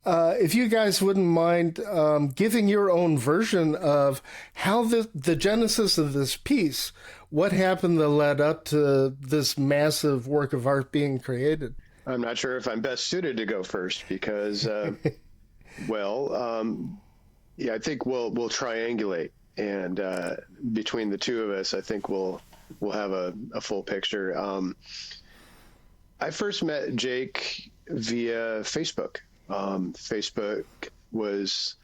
if you guys wouldn't mind giving your own version of how the genesis of this piece, what happened that led up to this massive work of art being created. I'm not sure if I'm best suited to go first because, yeah, I think we'll triangulate, and between the two of us, I think we'll have a full picture. I first met Jake via Facebook. Facebook was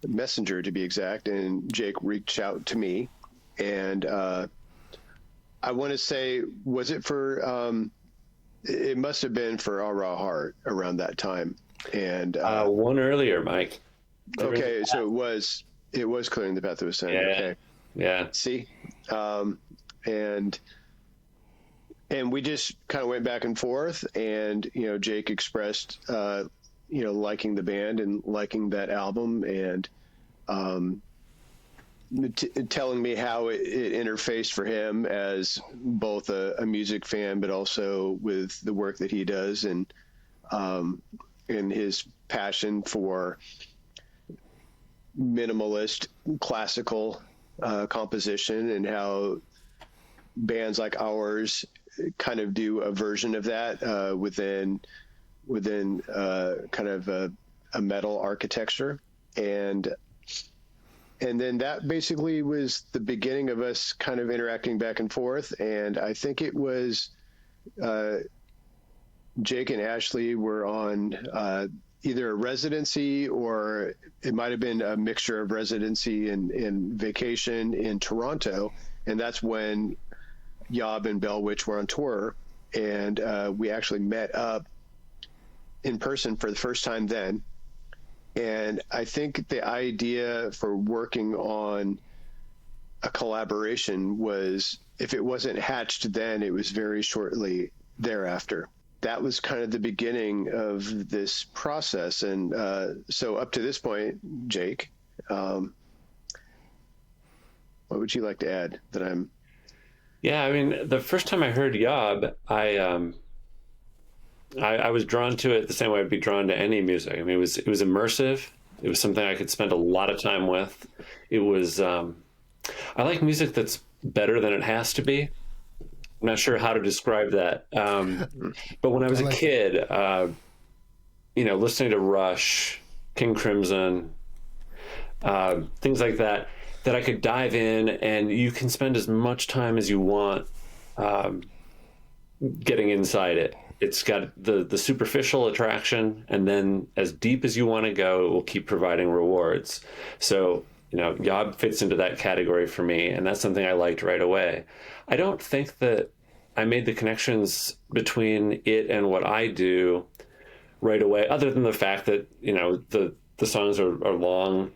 Messenger, to be exact, and Jake reached out to me, and I want to say, was it for? It must have been for All Raw Heart around that time, and one earlier, Mike. Okay, so it was Clearing the Path of Ascent. Yeah, okay, yeah. See, and we just kind of went back and forth, and Jake expressed liking the band and liking that album, and telling me how it interfaced for him as both a music fan, but also with the work that he does, and his passion for minimalist classical composition, and how bands like ours kind of do a version of that within kind of a metal architecture. And then that basically was the beginning of us kind of interacting back and forth. And I think it was Jake and Ashley were on either a residency, or it might have been a mixture of residency and vacation in Toronto. And that's when YOB and Bell Witch were on tour. And we actually met up in person for the first time then. And I think the idea for working on a collaboration was, if it wasn't hatched then, it was very shortly thereafter. That was kind of the beginning of this process. And so up to this point, Jake, what would you like to add that I'm... Yeah, I mean, the first time I heard YOB, I was drawn to it the same way I'd be drawn to any music. I mean, it was immersive. It was something I could spend a lot of time with. It was, I like music that's better than it has to be. I'm not sure how to describe that. But when I was a kid, listening to Rush, King Crimson, things like that I could dive in, and you can spend as much time as you want getting inside it. It's got the superficial attraction, and then as deep as you want to go, it will keep providing rewards. So, YOB fits into that category for me, and that's something I liked right away. I don't think that I made the connections between it and what I do right away, other than the fact that, the songs are long,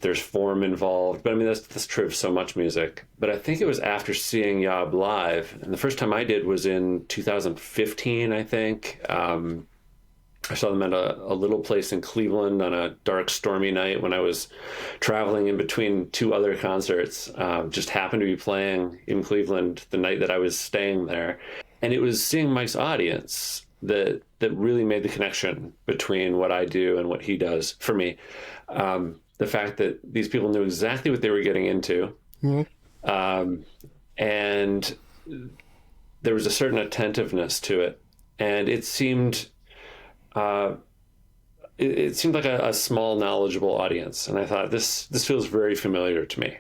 there's form involved, but I mean, that's true of so much music. But I think it was after seeing YOB live, and the first time I did was in 2015, I think. I saw them at a little place in Cleveland on a dark, stormy night when I was traveling in between two other concerts. Just happened to be playing in Cleveland the night that I was staying there. And it was seeing Mike's audience that really made the connection between what I do and what he does for me. The fact that these people knew exactly what they were getting into. Mm-hmm. And there was a certain attentiveness to it. And it seemed like a small, knowledgeable audience. And I thought, this feels very familiar to me.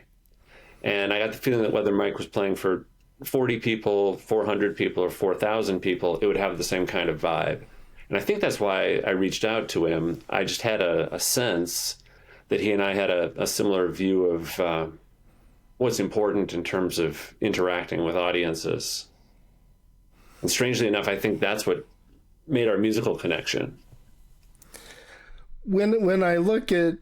And I got the feeling that whether Mike was playing for 40 people, 400 people, or 4,000 people, it would have the same kind of vibe. And I think that's why I reached out to him. I just had a sense that he and I had a similar view of what's important in terms of interacting with audiences. And strangely enough, I think that's what made our musical connection. When I look at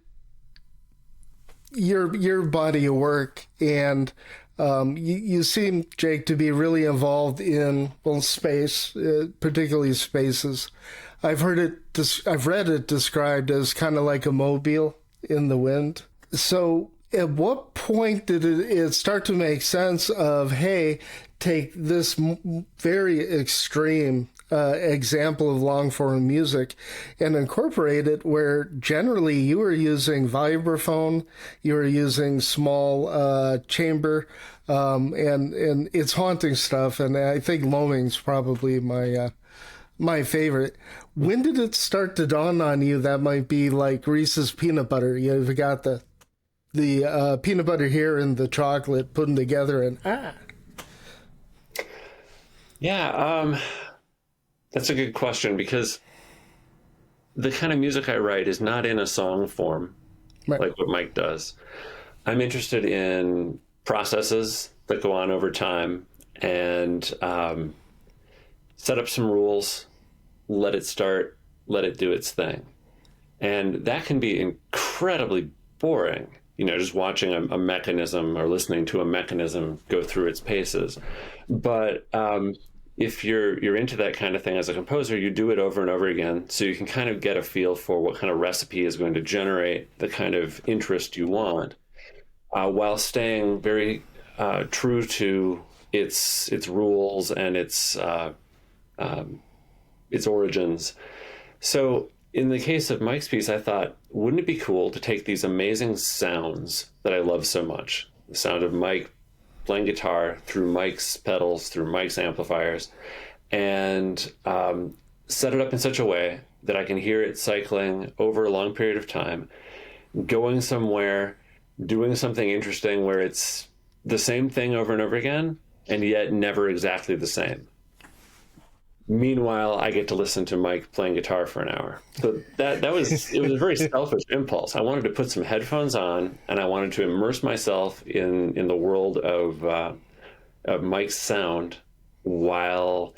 your body of work, and you seem, Jake, to be really involved in space, particularly spaces. I've read it described as kind of like a mobile in the wind. So at what point did it start to make sense of, hey, take this very extreme example of long form music and incorporate it where generally you were using vibraphone, you were using small chamber, and it's haunting stuff. And I think Loming's probably my favorite. When did it start to dawn on you that might be like Reese's peanut butter? You've got the peanut butter here and the chocolate put them together, and Yeah, that's a good question, because the kind of music I write is not in a song form, right. like what Mike does. I'm interested in processes that go on over time, and set up some rules, let it start, let it do its thing. And that can be incredibly boring, just watching a mechanism or listening to a mechanism go through its paces. But if you're into that kind of thing as a composer, you do it over and over again, so you can kind of get a feel for what kind of recipe is going to generate the kind of interest you want, while staying very true to its rules and its origins. So in the case of Mike's piece, I thought, wouldn't it be cool to take these amazing sounds that I love so much, the sound of Mike playing guitar through Mike's pedals, through Mike's amplifiers, and set it up in such a way that I can hear it cycling over a long period of time, going somewhere, doing something interesting where it's the same thing over and over again, and yet never exactly the same. Meanwhile, I get to listen to Mike playing guitar for an hour. So it was a very selfish impulse. I wanted to put some headphones on, and I wanted to immerse myself in the world of Mike's sound while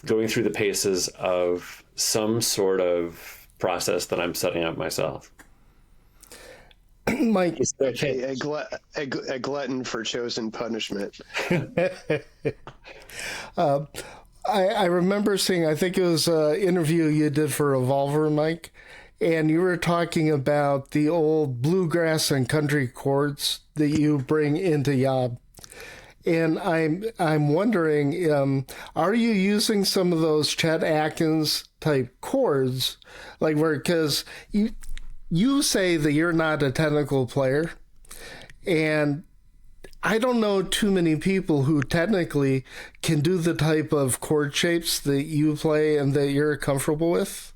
going through the paces of some sort of process that I'm setting up myself. Mike, a glutton for chosen punishment. I remember seeing, I think it was an interview you did for Revolver, Mike, and you were talking about the old bluegrass and country chords that you bring into YOB. And I'm wondering, are you using some of those Chet Atkins type chords, like because you say that you're not a technical player, and I don't know too many people who technically can do the type of chord shapes that you play and that you're comfortable with.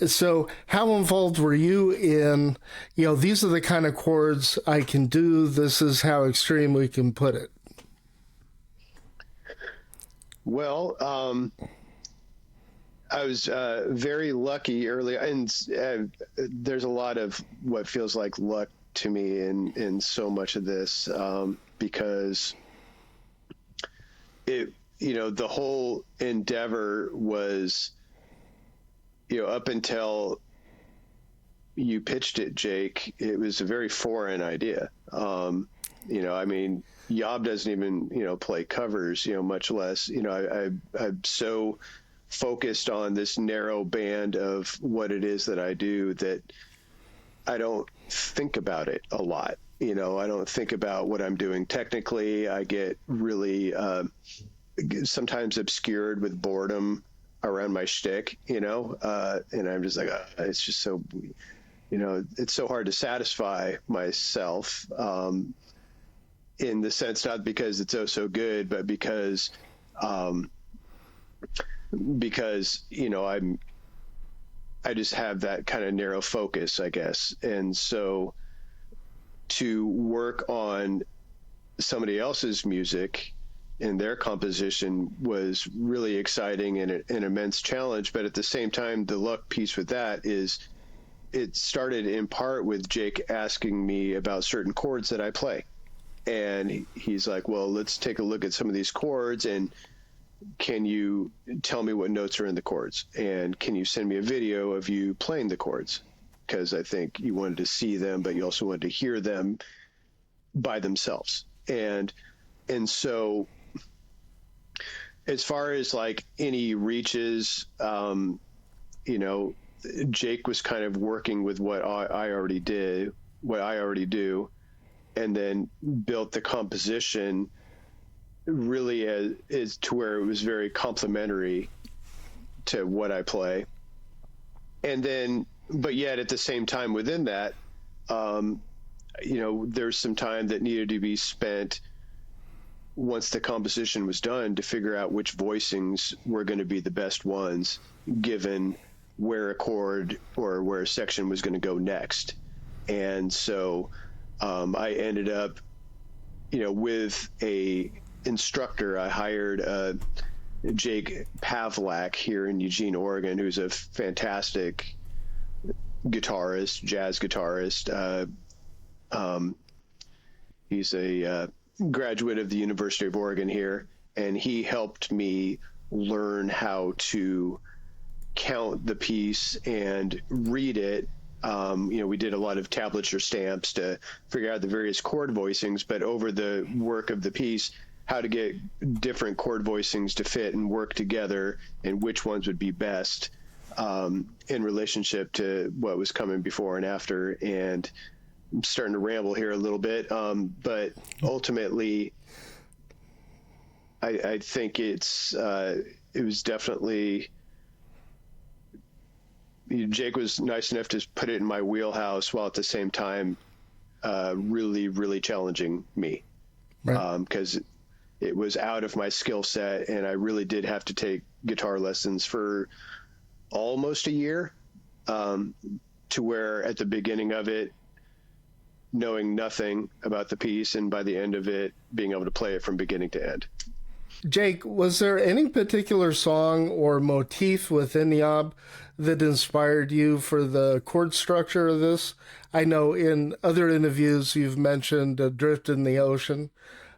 So how involved were you in, these are the kind of chords I can do, this is how extreme we can put it? Well, I was very lucky early, and there's a lot of what feels like luck to me in so much of this, because the whole endeavor was, up until you pitched it, Jake, it was a very foreign idea. YOB doesn't even, play covers, much less, I'm so focused on this narrow band of what it is that I do that I don't think about it a lot. I don't think about what I'm doing technically. I get really sometimes obscured with boredom around my shtick, and I'm just like, it's just so, it's so hard to satisfy myself, in the sense, not because it's so good, but because I just have that kind of narrow focus, I guess. And so to work on somebody else's music and their composition was really exciting and an immense challenge. But at the same time, the luck piece with that is it started in part with Jake asking me about certain chords that I play. And he's like, well, let's take a look at some of these chords, and can you tell me what notes are in the chords? And can you send me a video of you playing the chords? Because I think you wanted to see them, but you also wanted to hear them by themselves. And so as far as like any reaches, Jake was kind of working with what I already do, and then built the composition really as to where it was very complementary to what I play. And then, but yet at the same time within that, there's some time that needed to be spent once the composition was done to figure out which voicings were going to be the best ones, given where a chord or where a section was going to go next. And so I ended up, with a instructor. I hired Jake Pavlak here in Eugene, Oregon, who's a fantastic guitarist, jazz guitarist. He's a graduate of the University of Oregon here, and he helped me learn how to count the piece and read it. We did a lot of tablature stamps to figure out the various chord voicings, but over the work of the piece, how to get different chord voicings to fit and work together, and which ones would be best in relationship to what was coming before and after. And I'm starting to ramble here a little bit, but ultimately, I think it was definitely, Jake was nice enough to put it in my wheelhouse while at the same time really, really challenging me, because it was out of my skill set, and I really did have to take guitar lessons for almost a year, to where at the beginning of it, knowing nothing about the piece, and by the end of it, being able to play it from beginning to end. Jake, was there any particular song or motif within YOB that inspired you for the chord structure of this? I know in other interviews you've mentioned Adrift in the Ocean.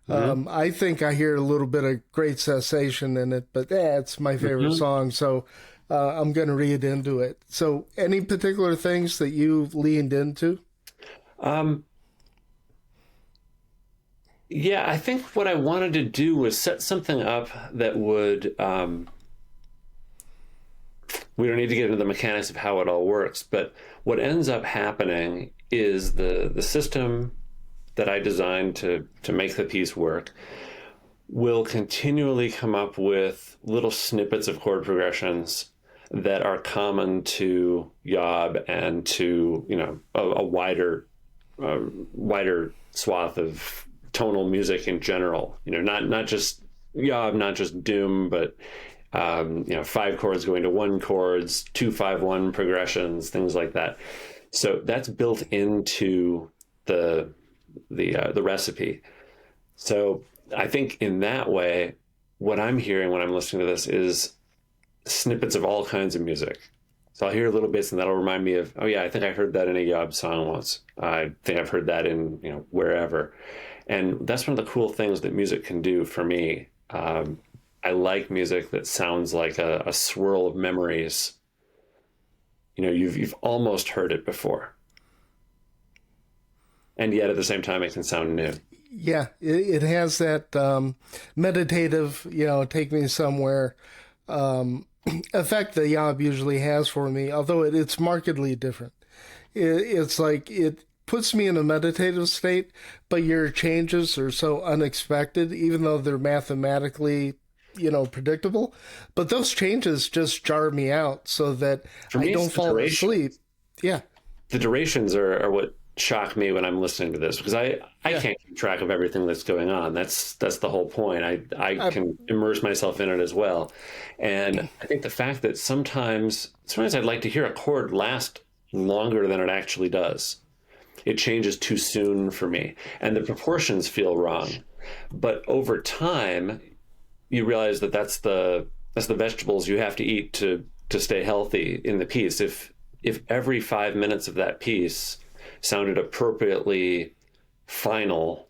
Mm-hmm. I think I hear a little bit of Great Cessation in it, but it's my favorite song, so I'm going to read into it. So any particular things that you leaned into? Yeah, I think what I wanted to do was set something up that would, we don't need to get into the mechanics of how it all works, but what ends up happening is the system that I designed to make the piece work will continually come up with little snippets of chord progressions that are common to YOB and to, a wider swath of tonal music in general, not just YOB, not just doom, but 5 chords going to 1 chords, 2-5-1 progressions, things like that. So that's built into the recipe. So I think in that way, what I'm hearing when I'm listening to this is snippets of all kinds of music. So I'll hear little bits, and that'll remind me of, oh yeah, I think I heard that in a YOB song once. I think I've heard that in wherever. And that's one of the cool things that music can do for me. I like music that sounds like a swirl of memories. You've almost heard it before, and yet at the same time it can sound new. Yeah, it has that meditative, take me somewhere effect that YOB usually has for me, although it's markedly different. It's like it puts me in a meditative state, but your changes are so unexpected, even though they're mathematically, predictable. But those changes just jar me out so that I don't fall asleep. Yeah. The durations are what shock me when I'm listening to this, because I can't keep track of everything that's going on. That's the whole point. I can immerse myself in it as well. And I think the fact that sometimes I'd like to hear a chord last longer than it actually does. It changes too soon for me, and the proportions feel wrong. But over time, you realize that that's the vegetables you have to eat to stay healthy in the piece. If every 5 minutes of that piece sounded appropriately final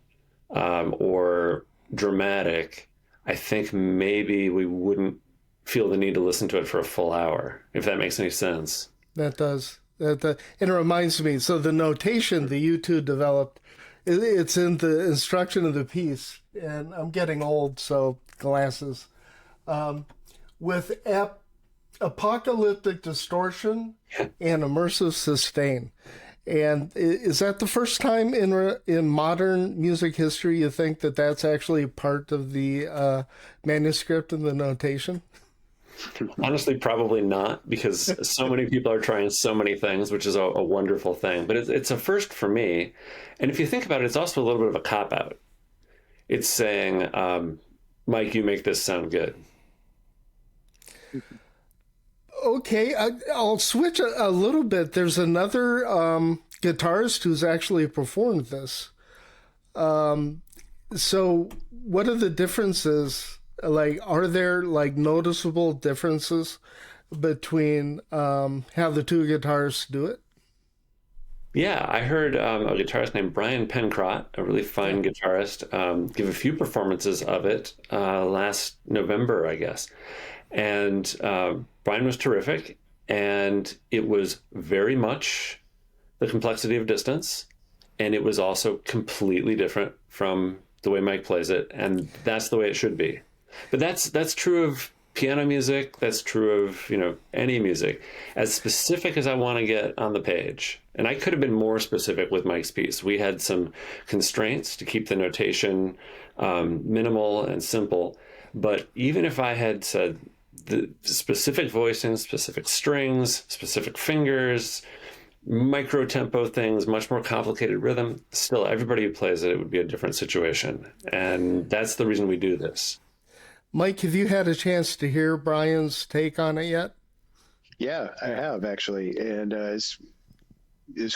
or dramatic, I think maybe we wouldn't feel the need to listen to it for a full hour, if that makes any sense. That does. And it reminds me, so the notation that you two developed, it's in the instruction of the piece, and I'm getting old, so glasses. With apocalyptic distortion and immersive sustain. And is that the first time in modern music history you think that that's actually part of the manuscript and the notation? Honestly, probably not, because so many people are trying so many things, which is a wonderful thing. But it's a first for me. And if you think about it, it's also a little bit of a cop-out. It's saying, Mike, you make this sound good. Okay, I'll switch a little bit. There's another guitarist who's actually performed this. So what are the differences? Like, are there like noticeable differences between how the two guitarists do it? Yeah, I heard a guitarist named Brian Pencrott, a really fine guitarist, give a few performances of it last November, I guess. And Brian was terrific, and it was very much the complexity of distance, and it was also completely different from the way Mike plays it, and that's the way it should be. But that's true of piano music. That's true of, any music. As specific as I want to get on the page, and I could have been more specific with Mike's piece. We had some constraints to keep the notation minimal and simple. But even if I had said the specific voicing, specific strings, specific fingers, micro tempo things, much more complicated rhythm, still everybody who plays it, it would be a different situation. And that's the reason we do this. Mike, have you had a chance to hear Brian's take on it yet? Yeah, I have actually, and it's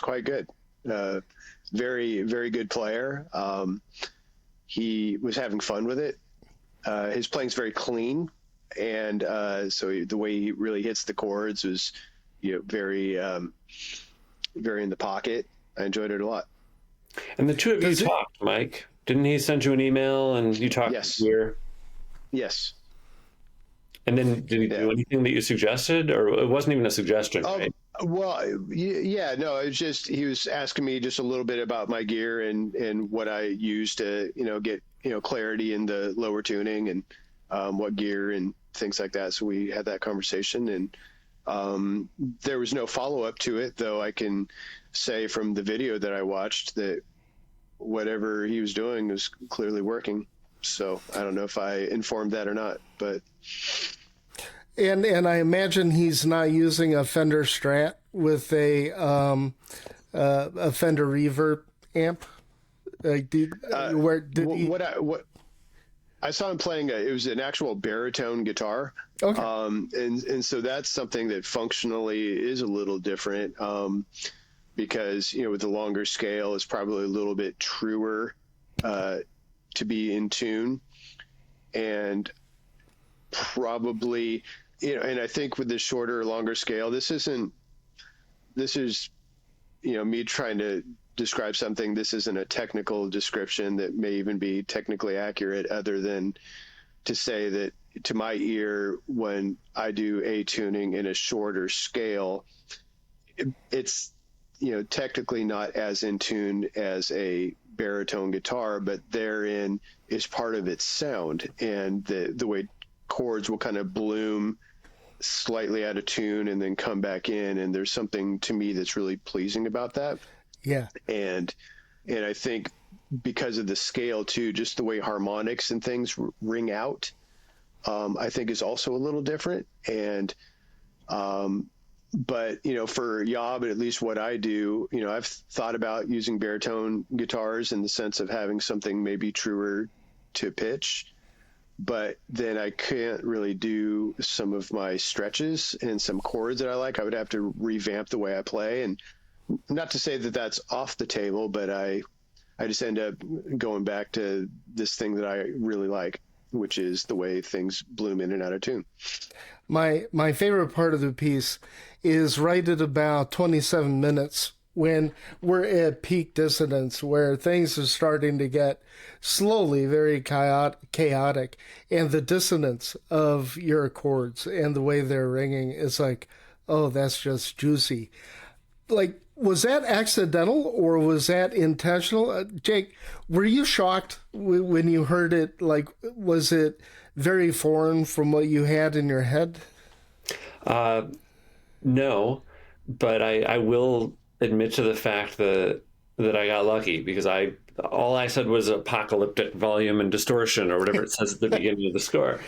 quite good. Very, very good player. He was having fun with it. His playing's very clean, and so the way he really hits the chords was, very, very in the pocket. I enjoyed it a lot. And the two of you talked, Mike. Didn't he send you an email and you talked here? Yes. And then did he do anything that you suggested, or it wasn't even a suggestion, right? Well, yeah, no, it was just, he was asking me just a little bit about my gear and what I use to, get, clarity in the lower tuning and what gear and things like that. So we had that conversation, and there was no follow-up to it, though I can say from the video that I watched that whatever he was doing was clearly working. So I don't know if I informed that or not, but. And I imagine he's not using a Fender Strat with a Fender Reverb amp. What I saw him playing, it was an actual baritone guitar. Okay. And so that's something that functionally is a little different, because, with the longer scale, it's probably a little bit truer to be in tune, and probably, and I think with the shorter, longer scale, this is, me trying to describe something. This isn't a technical description that may even be technically accurate, other than to say that to my ear, when I do a tuning in a shorter scale, it's, technically not as in tune as a baritone guitar, but therein is part of its sound, and the way chords will kind of bloom slightly out of tune and then come back in, and there's something to me that's really pleasing about that. Yeah. And I think because of the scale too, just the way harmonics and things ring out, I think is also a little different. And but for YOB, at least what I do, I've thought about using baritone guitars in the sense of having something maybe truer to pitch, but then I can't really do some of my stretches and some chords that I like. I would have to revamp the way I play, and not to say that that's off the table, but I just end up going back to this thing that I really like, which is the way things bloom in and out of tune. My favorite part of the piece is right at about 27 minutes, when we're at peak dissonance, where things are starting to get slowly very chaotic, and the dissonance of your chords and the way they're ringing is like, oh, that's just juicy. Like, was that accidental or was that intentional? Jake, were you shocked when you heard it? Like, was it very foreign from what you had in your head? No, but I will admit to the fact that I got lucky, because I all I said was apocalyptic volume and distortion, or whatever it says at the beginning of the score.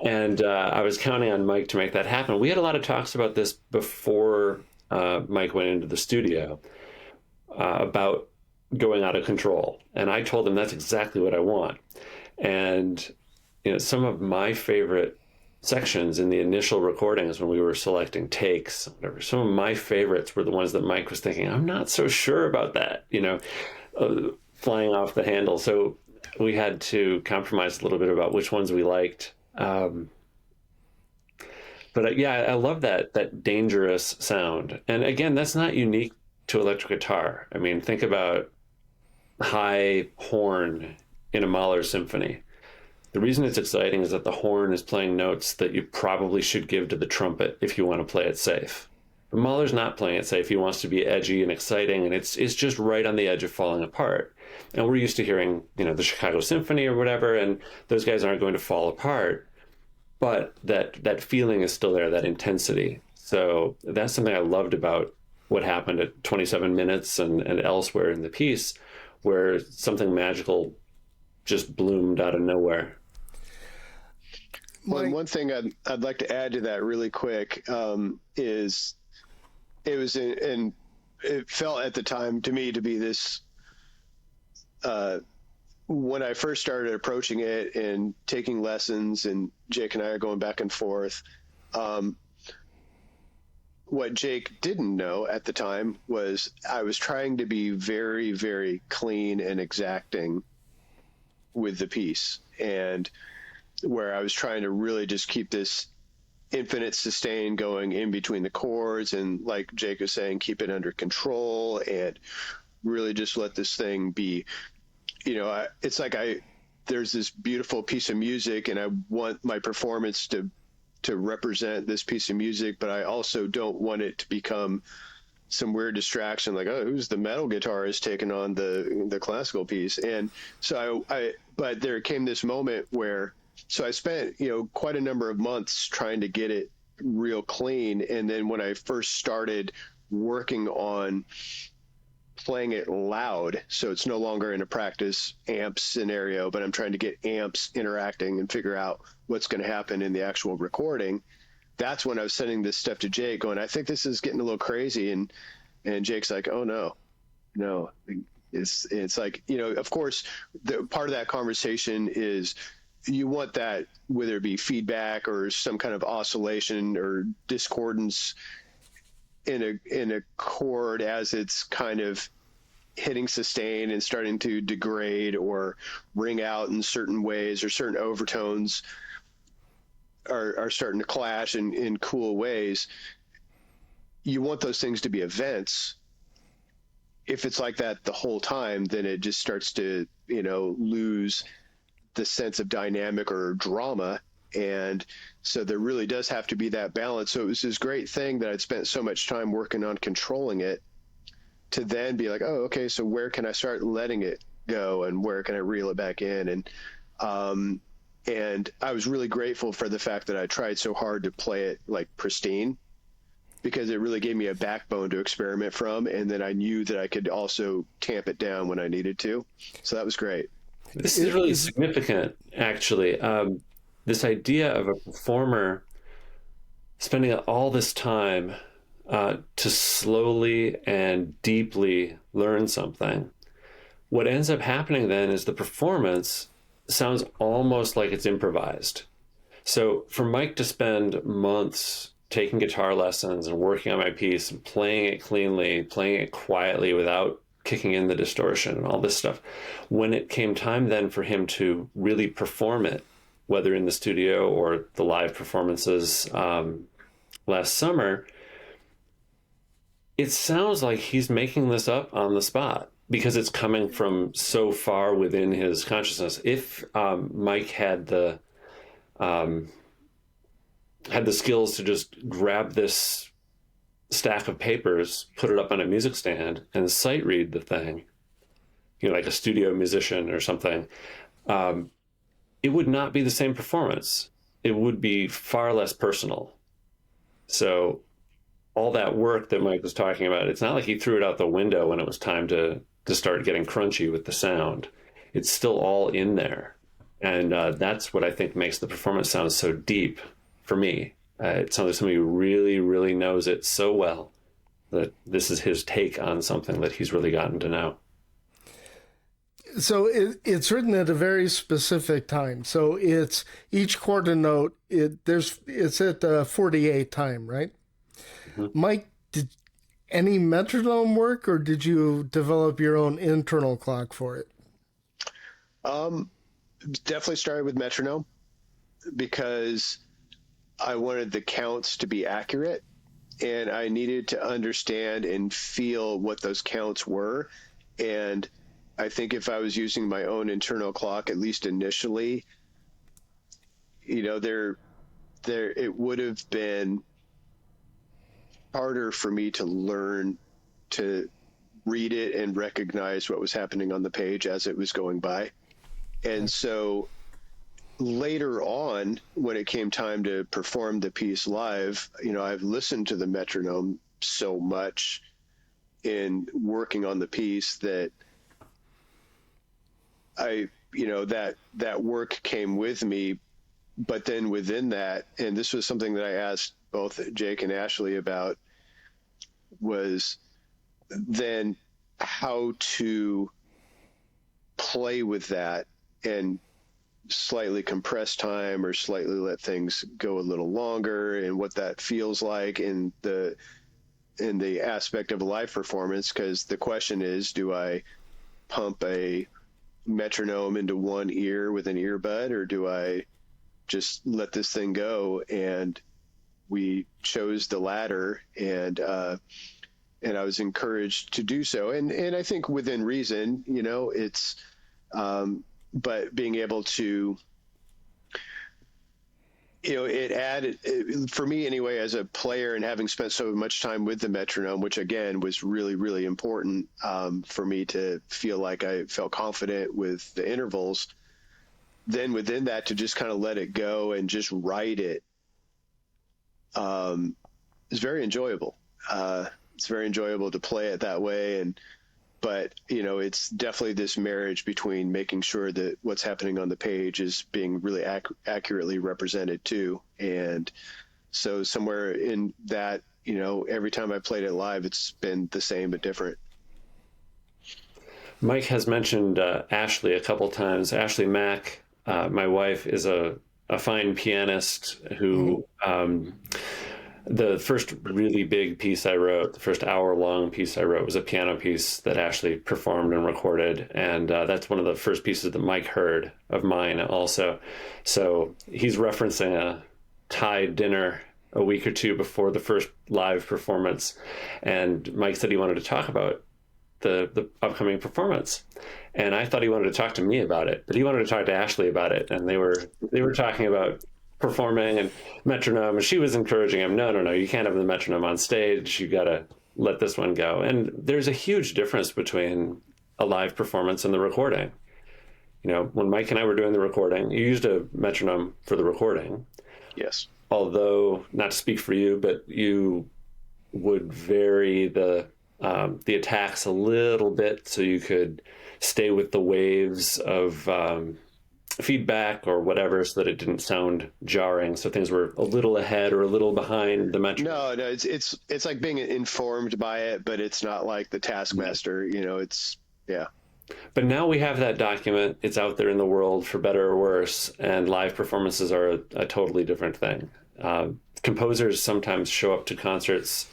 And I was counting on Mike to make that happen. We had a lot of talks about this before Mike went into the studio about going out of control. And I told him that's exactly what I want. And some of my favorite sections in the initial recordings when we were selecting takes, whatever, some of my favorites were the ones that Mike was thinking, I'm not so sure about that, flying off the handle. So we had to compromise a little bit about which ones we liked. But yeah, I love that dangerous sound. And again, that's not unique to electric guitar. I mean, think about high horn in a Mahler symphony. The reason it's exciting is that the horn is playing notes that you probably should give to the trumpet if you want to play it safe. But Mahler's not playing it safe. He wants to be edgy and exciting, and it's just right on the edge of falling apart. And we're used to hearing, the Chicago Symphony or whatever, and those guys aren't going to fall apart. But that feeling is still there, that intensity. So that's something I loved about what happened at 27 minutes and elsewhere in the piece, where something magical just bloomed out of nowhere. One thing I'd like to add to that really quick is it was and it felt at the time to me to be this when I first started approaching it and taking lessons, and Jake and I are going back and forth. What Jake didn't know at the time was I was trying to be very, very clean and exacting with the piece, and where I was trying to really just keep this infinite sustain going in between the chords, and like Jake was saying, keep it under control and really just let this thing be, it's like there's this beautiful piece of music and I want my performance to represent this piece of music, but I also don't want it to become some weird distraction like, oh, who's the metal guitarist taking on the classical piece? And so but there came this moment where, so I spent, quite a number of months trying to get it real clean. And then when I first started working on playing it loud, so it's no longer in a practice amp scenario, but I'm trying to get amps interacting and figure out what's going to happen in the actual recording. That's when I was sending this stuff to Jake going, I think this is getting a little crazy. And Jake's like, oh no, it's like, of course the part of that conversation is you want that, whether it be feedback or some kind of oscillation or discordance in a chord as it's kind of hitting sustain and starting to degrade or ring out in certain ways, or certain overtones are starting to clash in cool ways. You want those things to be events. If it's like that the whole time, then it just starts to, lose the sense of dynamic or drama. And so there really does have to be that balance. So it was this great thing that I'd spent so much time working on controlling it, to then be like, oh, okay, so where can I start letting it go and where can I reel it back in? And I was really grateful for the fact that I tried so hard to play it like pristine, because it really gave me a backbone to experiment from. And then I knew that I could also tamp it down when I needed to. So that was great. This is really significant, actually. This idea of a performer spending all this time to slowly and deeply learn something. What ends up happening then is the performance sounds almost like it's improvised. So for Mike to spend months taking guitar lessons and working on my piece and playing it cleanly, playing it quietly without kicking in the distortion and all this stuff, when it came time then for him to really perform it, whether in the studio or the live performances last summer, it sounds like he's making this up on the spot because it's coming from so far within his consciousness. If Mike had the skills to just grab this stack of papers, put it up on a music stand, and sight read the thing, like a studio musician or something, it would not be the same performance. It would be far less personal. So all that work that Mike was talking about, it's not like he threw it out the window when it was time to to start getting crunchy with the sound. It's still all in there. And that's what I think makes the performance sound so deep for me. It sounds like somebody who really, really knows it so well that this is his take on something that he's really gotten to know. So it's written at a very specific time. So it's each quarter note. It's at 48 time, right? Mm-hmm. Mike, did any metronome work, or did you develop your own internal clock for it? Definitely started with metronome because I wanted the counts to be accurate, and I needed to understand and feel what those counts were. And I think if I was using my own internal clock, at least initially, there it would have been harder for me to learn to read it and recognize what was happening on the page as it was going by. And so later on, when it came time to perform the piece live, I've listened to the metronome so much in working on the piece that that work came with me. But then within that, and this was something that I asked both Jake and Ashley about, was then how to play with that and slightly compress time or slightly let things go a little longer, and what that feels like in the aspect of a live performance. Because the question is, do I pump a metronome into one ear with an earbud, or do I just let this thing go? And we chose the latter, and I was encouraged to do so. And I think within reason, it's, but being able to, it added, for me anyway, as a player and having spent so much time with the metronome, which again was really, really important for me to feel like I felt confident with the intervals. Then within that, to just kind of let it go and just write it is very enjoyable. It's very enjoyable to play it that way. But it's definitely this marriage between making sure that what's happening on the page is being really accurately represented too. And so somewhere in that, every time I played it live, it's been the same but different. Mike has mentioned Ashley a couple times. Ashley Mack, my wife, is a fine pianist who the first really big piece I wrote, the first hour-long piece I wrote, was a piano piece that Ashley performed and recorded, and that's one of the first pieces that Mike heard of mine also. So he's referencing a Thai dinner a week or two before the first live performance, and Mike said he wanted to talk about the upcoming performance. And I thought he wanted to talk to me about it, but he wanted to talk to Ashley about it, and they were talking about performing and metronome, and she was encouraging him, no, you can't have the metronome on stage, you gotta let this one go. And there's a huge difference between a live performance and the recording. When Mike and I were doing the recording, you used a metronome for the recording. Yes. Although, not to speak for you, but you would vary the attacks a little bit so you could stay with the waves of feedback or whatever, so that it didn't sound jarring, so things were a little ahead or a little behind the metronome. No, it's like being informed by it, but it's not like the taskmaster. It's But now we have that document. It's out there in the world, for better or worse, and live performances are a totally different thing. Composers sometimes show up to concerts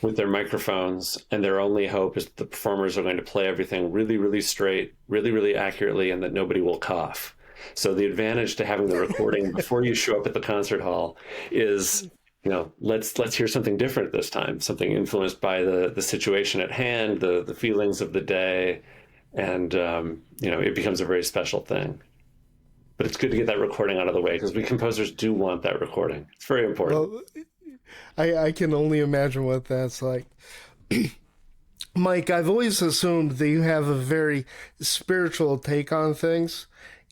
with their microphones, and their only hope is that the performers are going to play everything really, really straight, really, really accurately, and that nobody will cough. So the advantage to having the recording before you show up at the concert hall is, let's hear something different this time, something influenced by the situation at hand, the feelings of the day, and it becomes a very special thing. But it's good to get that recording out of the way, because we composers do want that recording. It's very important. Well, I can only imagine what that's like. Mike, I've always assumed that you have a very spiritual take on things,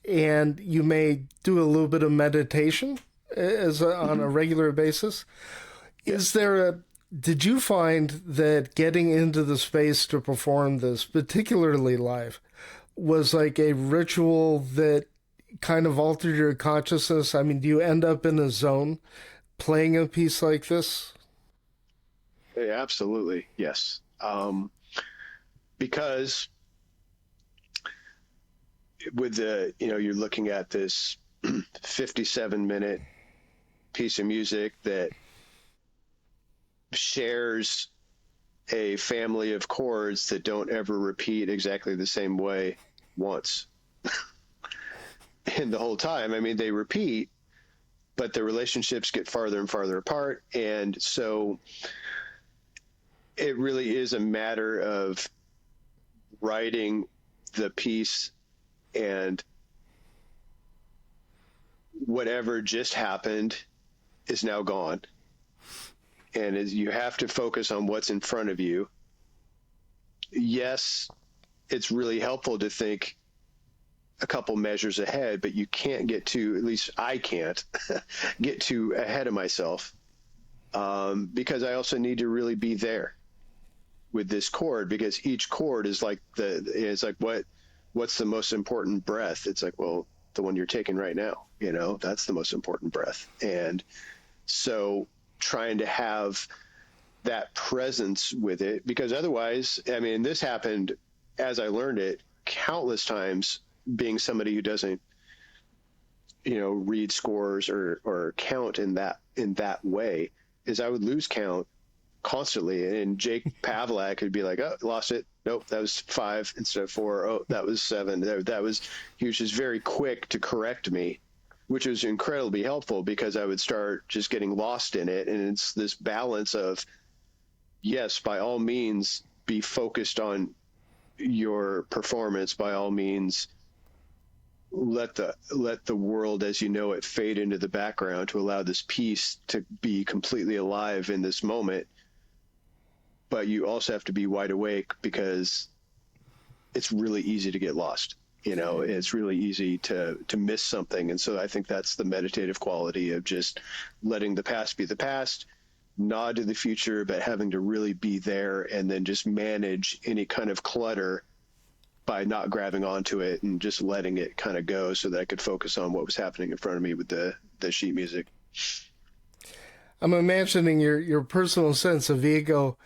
and you may do a little bit of meditation on a regular basis. Is there Did you find that getting into the space to perform this, particularly live, was like a ritual that kind of altered your consciousness? I mean, do you end up in a zone playing a piece like this? Yeah, absolutely. Yes. Because with you're looking at this 57-minute piece of music that shares a family of chords that don't ever repeat exactly the same way once. And the whole time, I mean, they repeat, but the relationships get farther and farther apart. And so it really is a matter of writing the piece, and whatever just happened is now gone. And as you have to focus on what's in front of you. Yes, it's really helpful to think a couple measures ahead, but you can't get to, at least I can't, get too ahead of myself, because I also need to really be there with this chord, because each chord is like what's the most important breath? It's like, well, the one you're taking right now, that's the most important breath. And so trying to have that presence with it, because otherwise, I mean, this happened as I learned it countless times, being somebody who doesn't, read scores or count in that way, is I would lose count constantly. And Jake Pavlak would be like, oh, lost it. Nope, that was 5 instead of 4. Oh, that was 7. That was, he was just very quick to correct me, which was incredibly helpful, because I would start just getting lost in it. And it's this balance of, yes, by all means, be focused on your performance. By all means, let the world as you know it fade into the background to allow this piece to be completely alive in this moment. But you also have to be wide awake, because it's really easy to get lost. It's really easy to miss something. And so I think that's the meditative quality of just letting the past be the past, nod to the future, but having to really be there, and then just manage any kind of clutter by not grabbing onto it and just letting it kind of go, so that I could focus on what was happening in front of me with the sheet music. I'm imagining your personal sense of ego,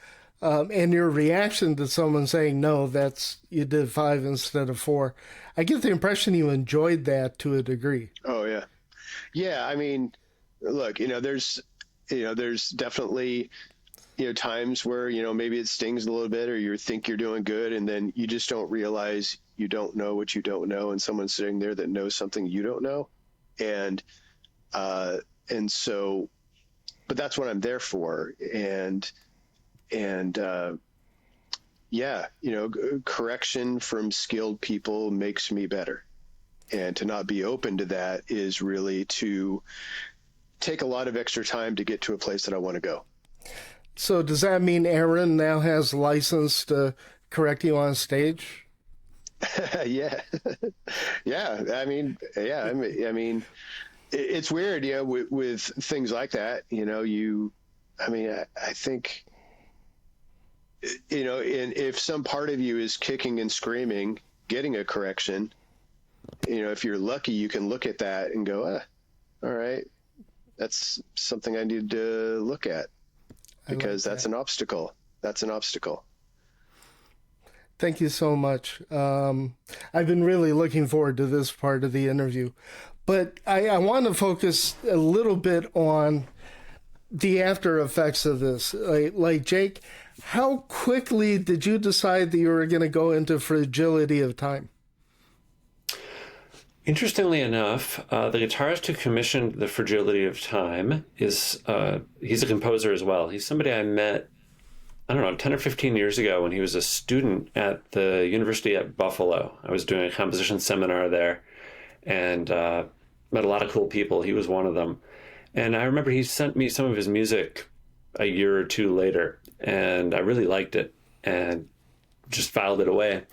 and your reaction to someone saying, no, you did 5 instead of 4. I get the impression you enjoyed that to a degree. Oh, yeah. Yeah, I mean, look, there's definitely, times where, maybe it stings a little bit, or you think you're doing good, and then you just don't realize you don't know what you don't know, and someone's sitting there that knows something you don't know. And so, but that's what I'm there for. And correction from skilled people makes me better. And to not be open to that is really to take a lot of extra time to get to a place that I want to go. So does that mean Aaron now has license to correct you on stage? Yeah. Yeah. I mean, it's weird, with things like that, I think, and if some part of you is kicking and screaming, getting a correction, if you're lucky, you can look at that and go, all right, that's something I need to look at, because that's an obstacle. That's an obstacle. Thank you so much. I've been really looking forward to this part of the interview, but I want to focus a little bit on the after effects of this. Like Jake, how quickly did you decide that you were going to go into Fragility of Time? Interestingly enough, the guitarist who commissioned the Fragility of Time he's a composer as well. He's somebody I met, 10 or 15 years ago when he was a student at the University at Buffalo. I was doing a composition seminar there, and met a lot of cool people. He was one of them. And I remember he sent me some of his music a year or two later, and I really liked it and just filed it away.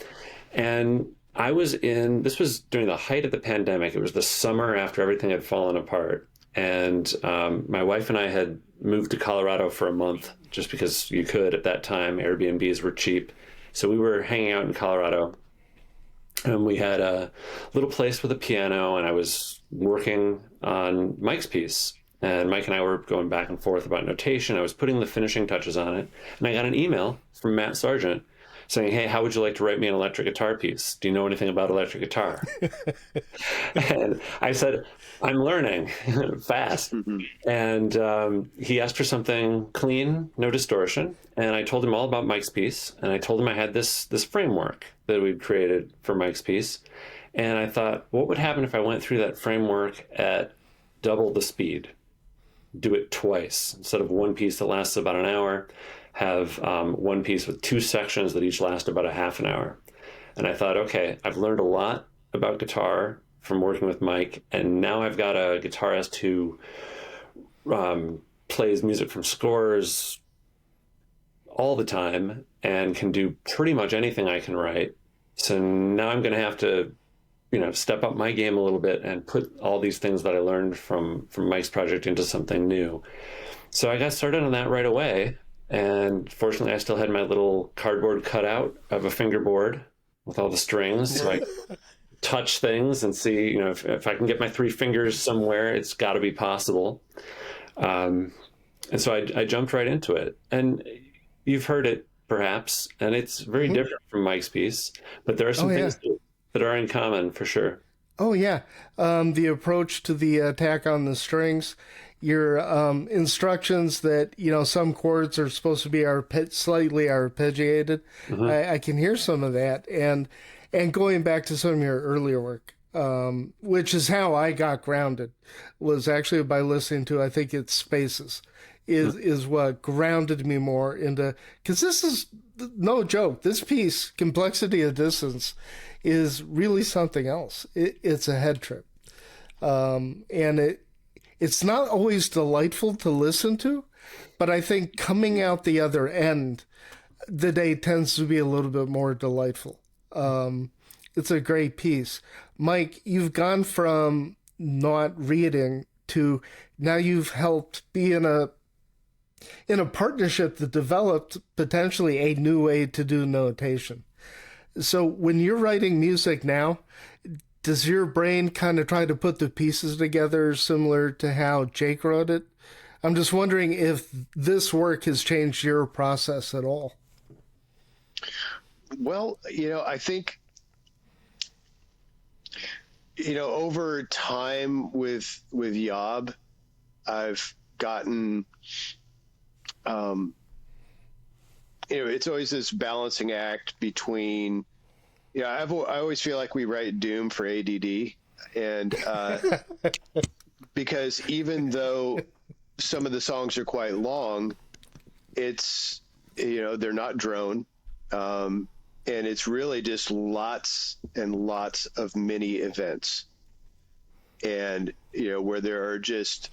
And this was during the height of the pandemic. It was the summer after everything had fallen apart. And my wife and I had moved to Colorado for a month just because you could at that time. Airbnbs were cheap. So we were hanging out in Colorado, and we had a little place with a piano, and I was working on Mike's piece. And Mike and I were going back and forth about notation. I was putting the finishing touches on it. And I got an email from Matt Sargent saying, hey, how would you like to write me an electric guitar piece? Do you know anything about electric guitar? And I said, I'm learning fast. And he asked for something clean, no distortion. And I told him all about Mike's piece. And I told him I had this framework that we'd created for Mike's piece. And I thought, what would happen if I went through that framework at double the speed? Do it twice. Instead of one piece that lasts about an hour, have one piece with 2 sections that each last about a half an hour. And I thought, okay, I've learned a lot about guitar from working with Mike, and now I've got a guitarist who plays music from scores all the time and can do pretty much anything I can write. So now I'm going to have to step up my game a little bit and put all these things that I learned from Mike's project into something new. So I got started on that right away. And fortunately, I still had my little cardboard cutout of a fingerboard with all the strings. So I touch things and see, if I can get my 3 fingers somewhere, it's got to be possible. And so I jumped right into it. And you've heard it perhaps, and it's very different from Mike's piece, but there are some things that are in common for sure. Oh, yeah. The approach to the attack on the strings, your instructions that, some chords are supposed to be slightly arpeggiated. I can hear some of that. And going back to some of your earlier work, which is how I got grounded, was actually by listening to, I think it's Spaces, is what grounded me more into, because this is no joke. This piece, Complexity of Distance, is really something else. It's a head trip. And it's not always delightful to listen to, but I think coming out the other end, the day tends to be a little bit more delightful. It's a great piece. Mike, you've gone from not reading to now you've helped be in a partnership that developed potentially a new way to do notation. So when you're writing music now, does your brain kind of try to put the pieces together similar to how Jake wrote it? I'm just wondering if this work has changed your process at all. Well, I think, over time with YOB, I've gotten, it's always this balancing act between, I always feel like we write doom for ADD, and because even though some of the songs are quite long, it's, they're not drone, and it's really just lots and lots of mini events, and where there are just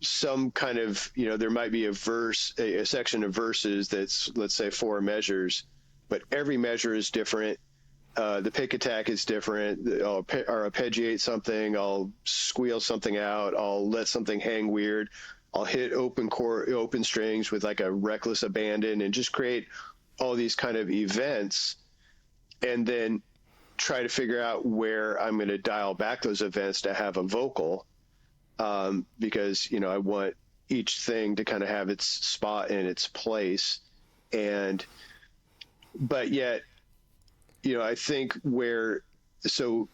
some kind of, there might be a verse, a section of verses that's, let's say, 4 measures, but every measure is different. The pick attack is different. I'll arpeggiate something. I'll squeal something out. I'll let something hang weird. I'll hit open strings with like a reckless abandon and just create all these kind of events, and then try to figure out where I'm going to dial back those events to have a vocal. Because, I want each thing to kind of have its spot in its place. But yet, I think so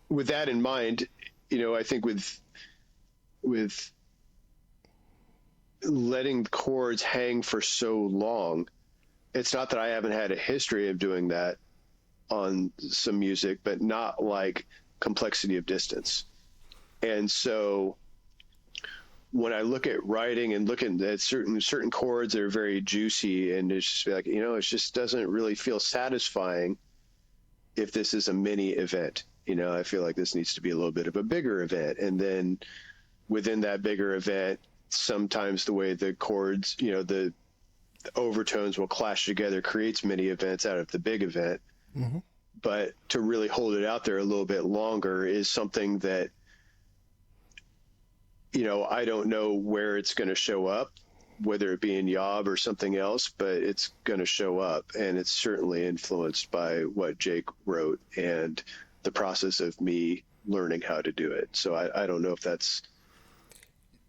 with that in mind, I think with letting chords hang for so long, it's not that I haven't had a history of doing that on some music, but not like Complexity of Distance. And so when I look at writing and looking at certain chords that are very juicy, and it's just like, it just doesn't really feel satisfying if this is a mini event. I feel like this needs to be a little bit of a bigger event. And then within that bigger event, sometimes the way the chords, the overtones will clash together creates mini events out of the big event. Mm-hmm. But to really hold it out there a little bit longer is something that I don't know where it's going to show up, whether it be in YOB or something else, but it's going to show up. And it's certainly influenced by what Jake wrote and the process of me learning how to do it. So I don't know if that's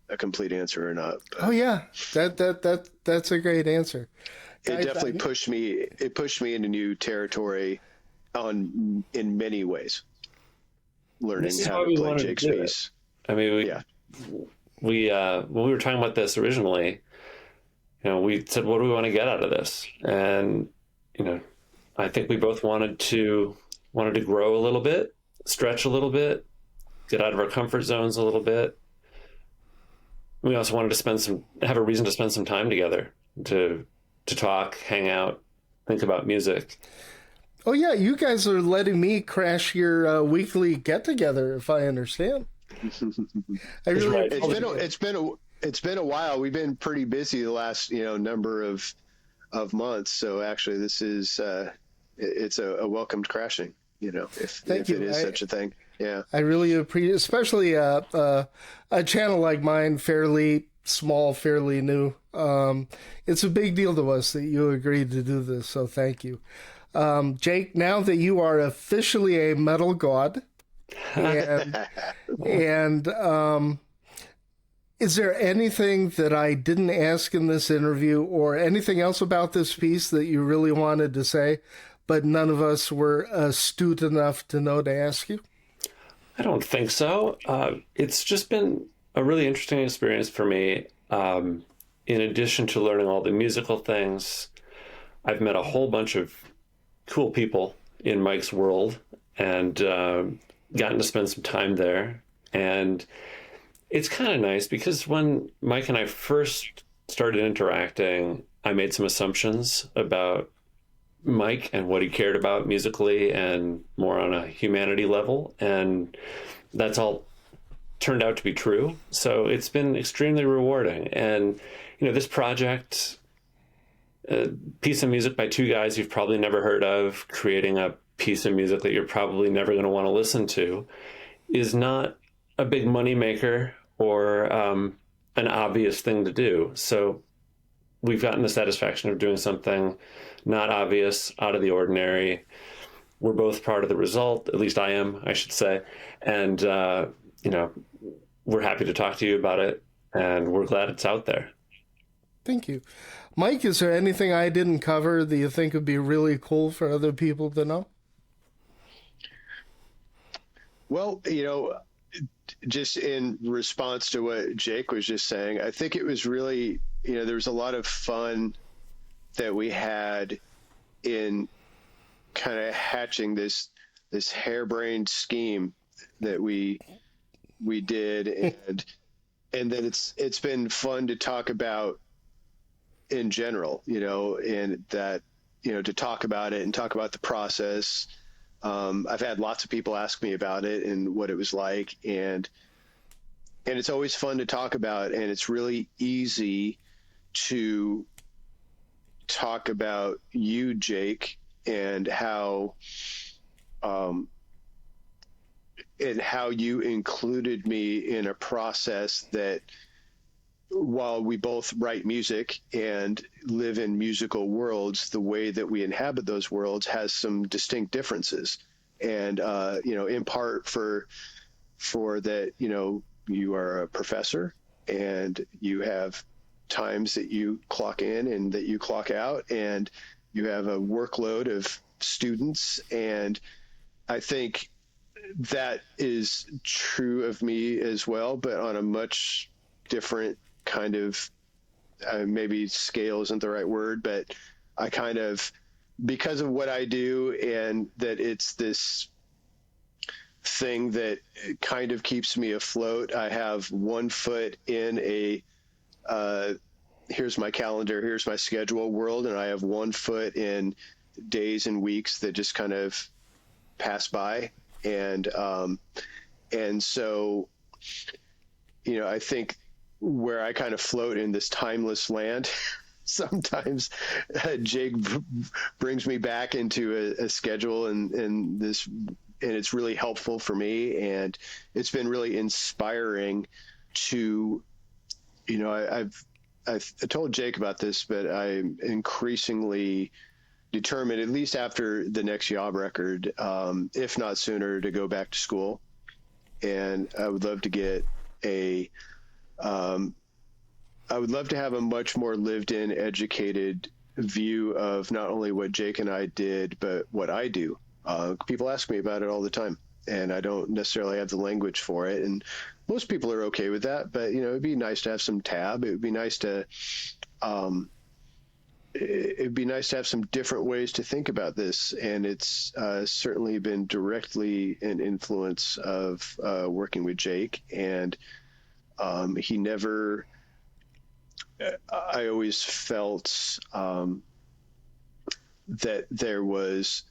a complete answer or not. Oh yeah, that's a great answer. It definitely pushed me. It pushed me into new territory in many ways. Learning how to play Jake's piece. I mean, we when we were talking about this originally, we said, what do we want to get out of this? And I think we both wanted to grow a little bit, stretch a little bit, get out of our comfort zones a little bit. We also wanted to have a reason to spend some time together, to talk, hang out, think about music. Oh yeah, you guys are letting me crash your weekly get together, if I understand. I really right. It's been a while. We've been pretty busy the last number of months. So actually, this is it's a welcomed crashing. If it is such a thing. Yeah, I really appreciate, especially a channel like mine, fairly small, fairly new. It's a big deal to us that you agreed to do this. So thank you, Jake. Now that you are officially a metal god, and is there anything that I didn't ask in this interview, or anything else about this piece that you really wanted to say, but none of us were astute enough to know to ask you? I don't think so. It's just been a really interesting experience for me. In addition to learning all the musical things, I've met a whole bunch of cool people in Mike's world and gotten to spend some time there. And it's kind of nice because when Mike and I first started interacting, I made some assumptions about Mike and what he cared about musically and more on a humanity level. And that's all turned out to be true. So it's been extremely rewarding. And, this project, a piece of music by two guys you've probably never heard of, creating a piece of music that you're probably never going to want to listen to, is not a big moneymaker or an obvious thing to do. So we've gotten the satisfaction of doing something not obvious, out of the ordinary. We're both part of the result. At least I am, I should say. And, we're happy to talk to you about it, and we're glad it's out there. Thank you. Mike, is there anything I didn't cover that you think would be really cool for other people to know? Well, just in response to what Jake was just saying, I think it was really, there was a lot of fun that we had in kind of hatching this harebrained scheme that we did, and then it's been fun to talk about in general, and that, to talk about it and talk about the process. I've had lots of people ask me about it and what it was like, and it's always fun to talk about, and it's really easy to talk about you, Jake, and how you included me in a process that, while we both write music and live in musical worlds, the way that we inhabit those worlds has some distinct differences. And, in part for that, you are a professor and you have times that you clock in and that you clock out, and you have a workload of students. And I think that is true of me as well, but on a much different kind of, maybe scale isn't the right word, but I kind of, because of what I do, and that it's this thing that kind of keeps me afloat, I have one foot in a here's my calendar, here's my schedule world, and I have one foot in days and weeks that just kind of pass by. And so, I think where I kind of float in this timeless land, sometimes Jake brings me back into a schedule and it's really helpful for me. And it's been really inspiring to, I told Jake about this, but I'm increasingly determined, at least after the next YOB record, if not sooner, to go back to school. And I would love to get I would love to have a much more lived in, educated view of not only what Jake and I did, but what I do. People ask me about it all the time, and I don't necessarily have the language for it. And most people are okay with that, but it'd be nice to have some tab. It would be nice to, have some different ways to think about this. And it's certainly been directly an influence of working with Jake. And he never, I always felt that there was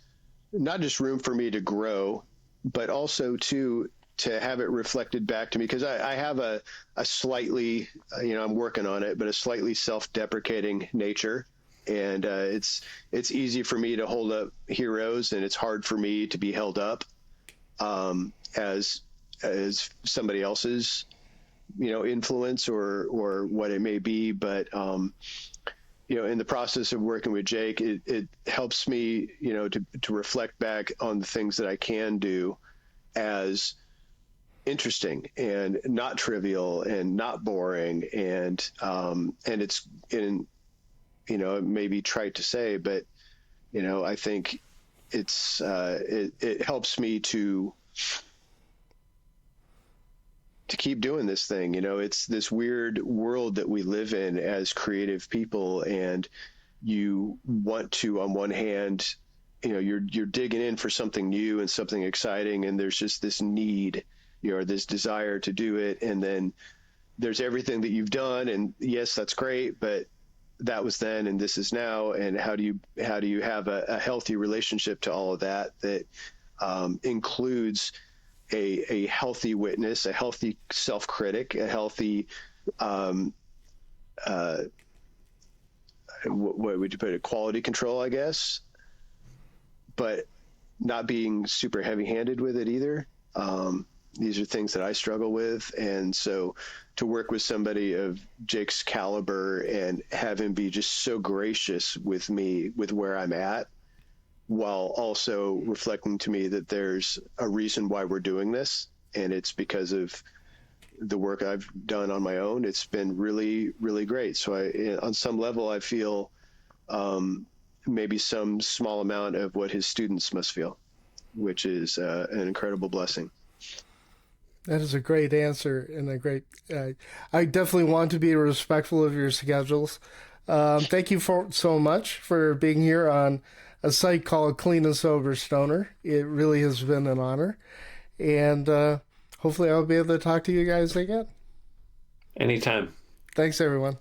not just room for me to grow, but also to have it reflected back to me, because I have a slightly, I'm working on it, but a slightly self-deprecating nature. And it's easy for me to hold up heroes, and it's hard for me to be held up as somebody else's, influence or what it may be. But in the process of working with Jake, it helps me, to reflect back on the things that I can do as interesting and not trivial and not boring. And it's it may be trite to say, but, I think it helps me to keep doing this thing. It's this weird world that we live in as creative people, and you want to, on one hand, you're digging in for something new and something exciting, and there's just this need, or this desire to do it. And then there's everything that you've done, and yes, that's great, but that was then and this is now. And how do you have a healthy relationship to all of that includes a healthy witness, a healthy self-critic, a healthy what would you put it, quality control, I guess, but not being super heavy-handed with it either. These are things that I struggle with. And so to work with somebody of Jake's caliber and have him be just so gracious with me, with where I'm at, while also reflecting to me that there's a reason why we're doing this, and it's because of the work I've done on my own, it's been really, really great. So on some level, I feel maybe some small amount of what his students must feel, which is an incredible blessing. That is a great answer, and a great. I definitely want to be respectful of your schedules. Thank you so much for being here on a site called Clean and Sober Stoner. It really has been an honor, and hopefully I'll be able to talk to you guys again. Anytime. Thanks, everyone.